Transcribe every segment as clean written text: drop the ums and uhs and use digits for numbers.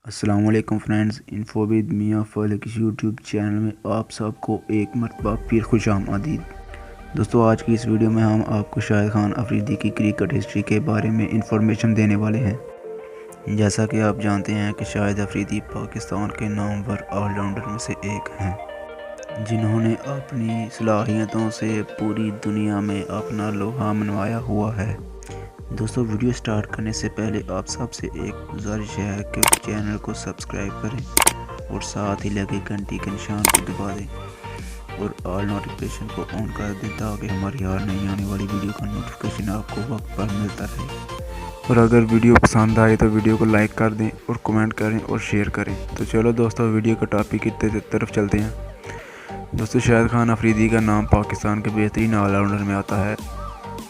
السلام علیکم فرینڈز، انفوبید میاں فلک یوٹیوب چینل میں آپ سب کو ایک مرتبہ پھر خوش آمدید۔ دوستو، آج کی اس ویڈیو میں ہم آپ کو شاہد خان افریدی کی کرکٹ ہسٹری کے بارے میں انفارمیشن دینے والے ہیں۔ جیسا کہ آپ جانتے ہیں کہ شاہد افریدی پاکستان کے نامور آل راؤنڈر میں سے ایک ہیں، جنہوں نے اپنی صلاحیتوں سے پوری دنیا میں اپنا لوہا منوایا ہوا ہے۔ دوستو، ویڈیو سٹارٹ کرنے سے پہلے آپ سب سے ایک گزارش ہے کہ چینل کو سبسکرائب کریں اور ساتھ ہی لگے گھنٹی کے نشان کو دبا دیں اور آل نوٹیفیکیشن کو آن کر دیں تاکہ ہماری ہر نئی آنے والی ویڈیو کا نوٹیفیکیشن آپ کو وقت پر ملتا رہے۔ اور اگر ویڈیو پسند آئے تو ویڈیو کو لائک کر دیں اور کمنٹ کریں اور شیئر کریں۔ تو چلو دوستو، ویڈیو کا ٹاپک کی طرف چلتے ہیں۔ دوستو، شاہد خان افریدی کا نام پاکستان کے بہترین آل راؤنڈر میں آتا ہے،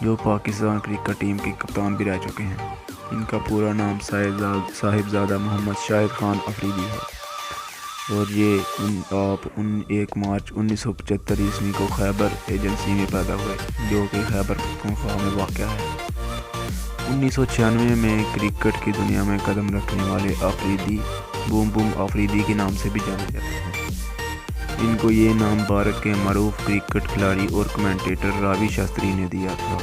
جو پاکستان کرکٹ ٹیم کے کپتان بھی رہ چکے ہیں۔ ان کا پورا نام صاحبزادہ محمد شاہد خان افریدی ہے، اور یہ 1 مارچ 1975 عیسوی کو خیبر ایجنسی میں پیدا ہوئے، جو کہ خیبر پختونخوا میں واقع ہے۔ 1996 میں کرکٹ کی دنیا میں قدم رکھنے والے افریدی بوم بوم افریدی کے نام سے بھی جانے جاتے ہیں۔ ان کو یہ نام بھارت کے معروف کرکٹ کھلاڑی اور کمنٹیٹر راوی شاستری نے دیا تھا۔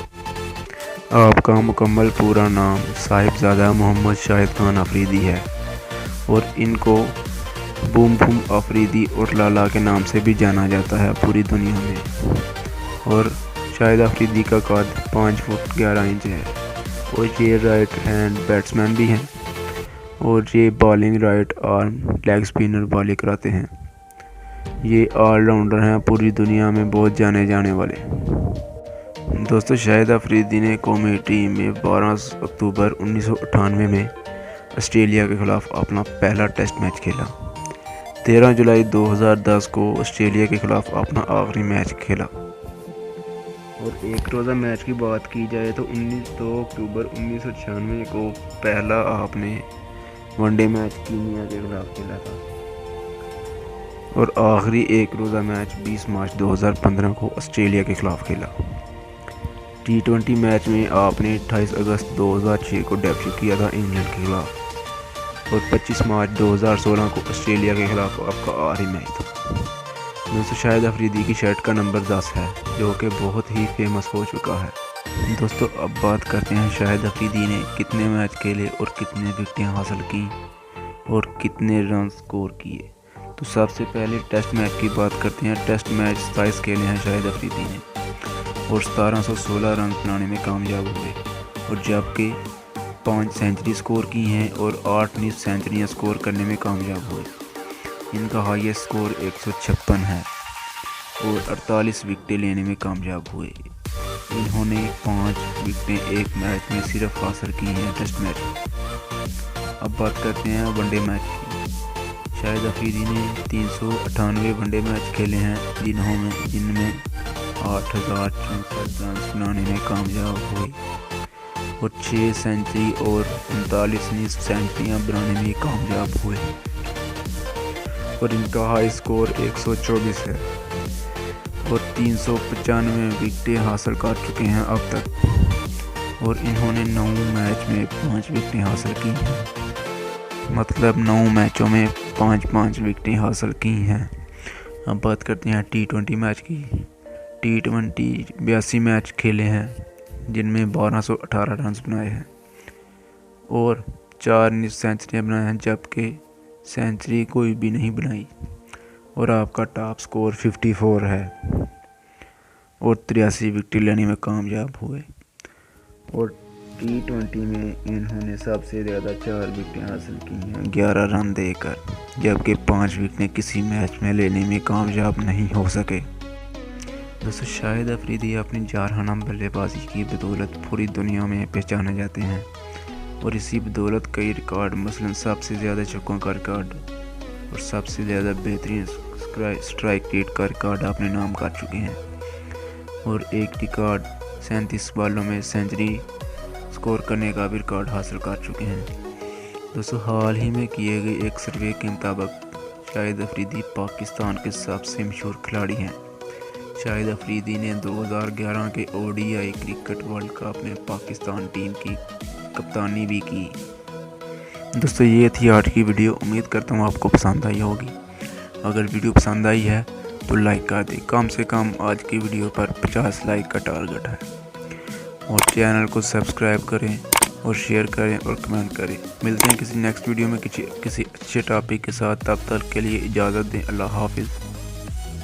آپ کا مکمل پورا نام صاحبزادہ محمد شاہد خان افریدی ہے، اور ان کو بوم بوم افریدی اور لالا کے نام سے بھی جانا جاتا ہے پوری دنیا میں۔ اور شاہد افریدی کا قد 5 فٹ 11 انچ ہے، اور یہ رائٹ ہینڈ بیٹسمین بھی ہیں، اور یہ bowling right arm leg spinner bowling کراتے ہیں۔ یہ آل راؤنڈر ہیں پوری دنیا میں بہت جانے جانے والے۔ دوستو، شاہد افریدی نے قومی ٹیم میں 12 اکتوبر 1998 میں آسٹریلیا کے خلاف اپنا پہلا ٹیسٹ میچ کھیلا۔ 13 جولائی 2010 کو آسٹریلیا کے خلاف اپنا آخری میچ کھیلا۔ اور ایک روزہ میچ کی بات کی جائے تو 2 اکتوبر 1996 کو پہلا آپ نے ون ڈے میچ کینیا کے خلاف کھیلا تھا، اور آخری ایک روزہ میچ 20 مارچ 2015 کو آسٹریلیا کے خلاف کھیلا۔ T20 میچ میں آپ نے 28 اگست 2006 کو ڈیبیو کیا تھا انگلینڈ کے خلاف، اور 25 مارچ 2016 کو آسٹریلیا کے خلاف آپ کا آخری میچ تھا۔ دوستو، شاہد افریدی کی شرٹ کا نمبر 10 ہے، جو کہ بہت ہی فیمس ہو چکا ہے۔ دوستو، اب بات کرتے ہیں شاہد افریدی نے کتنے میچ کھیلے اور کتنے وکٹیں حاصل کی اور کتنے رن سکور کیے۔ تو سب سے پہلے ٹیسٹ میچ کی بات کرتے ہیں۔ ٹیسٹ میچ 27 کھیلے ہیں شاہد افریدی نے، اور 1716 رن بنانے میں کامیاب ہوئے، اور جبکہ 5 سینچری سکور کی ہیں اور 8 نصف سینچریاں سکور کرنے میں کامیاب ہوئے۔ ان کا ہائیسٹ سکور 156 ہے، اور 48 وکٹیں لینے میں کامیاب ہوئے۔ انہوں نے 5 وکٹیں ایک میچ میں صرف حاصل کی ہیں ٹیسٹ میچ میں۔ اب بات کرتے ہیں ون ڈے میچ کی۔ شاہد افریدی نے 398 ون ڈے میچ کھیلے ہیں، جن میں 8064 رنز بنانے میں کامیاب ہوئے، اور 6 سینچری اور 39 نصف سینچریاں بنانے میں کامیاب ہوئے، اور ان کا ہائی سکور 124 ہے، اور 395 وکٹیں حاصل کر چکے ہیں اب تک، اور انہوں نے 9 میچ میں 5 وکٹیں حاصل کی ہیں، مطلب 9 میچوں میں 5 وکٹیں حاصل کی ہیں۔ اب بات کرتے ہیں T20 میچ کی۔ T20 82 میچ کھیلے ہیں، جن میں 1218 رنز بنائے ہیں، اور 4 نصف سینچریاں بنائے ہیں، جبکہ سینچری کوئی بھی نہیں بنائی، اور آپ کا ٹاپ سکور 54 ہے، اور 83 وکٹیں لینے میں کامیاب ہوئے۔ اور T20 میں انہوں نے سب سے زیادہ 4 وکٹیں حاصل کی ہیں 11 رن دے کر، جبکہ 5 وکٹیں کسی میچ میں لینے میں کامیاب نہیں ہو سکے۔ دوستو، شاہد افریدی اپنی جارحانہ بلے بازی کی بدولت پوری دنیا میں پہچانے جاتے ہیں، اور اسی بدولت کئی ریکارڈ، مثلا سب سے زیادہ چھکوں کا ریکارڈ اور سب سے زیادہ بہترین سٹرائک ریٹ کا ریکارڈ اپنے نام کر چکے ہیں، اور ایک ریکارڈ 37 بالوں میں سینچری سکور کرنے کا بھی ریکارڈ حاصل کر چکے ہیں۔ دوستو، حال ہی میں کیے گئے ایک سروے کے مطابق شاہد افریدی پاکستان کے سب سے مشہور کھلاڑی ہیں۔ شاہد افریدی نے 2011 کے ODI کرکٹ ورلڈ کپ میں پاکستان ٹیم کی کپتانی بھی کی، دوستو یہ تھی آج کی ویڈیو، امید کرتا ہوں آپ کو پسند آئی ہوگی۔ اگر ویڈیو پسند آئی ہے تو لائک کر دیں، کم سے کم آج کی ویڈیو پر 50 لائک کا ٹارگٹ ہے، اور چینل کو سبسکرائب کریں اور شیئر کریں اور کمنٹ کریں۔ ملتے ہیں کسی نیکسٹ ویڈیو میں کسی اچھے ٹاپک کے ساتھ، تب تک کے لیے اجازت دیں۔ اللہ حافظ۔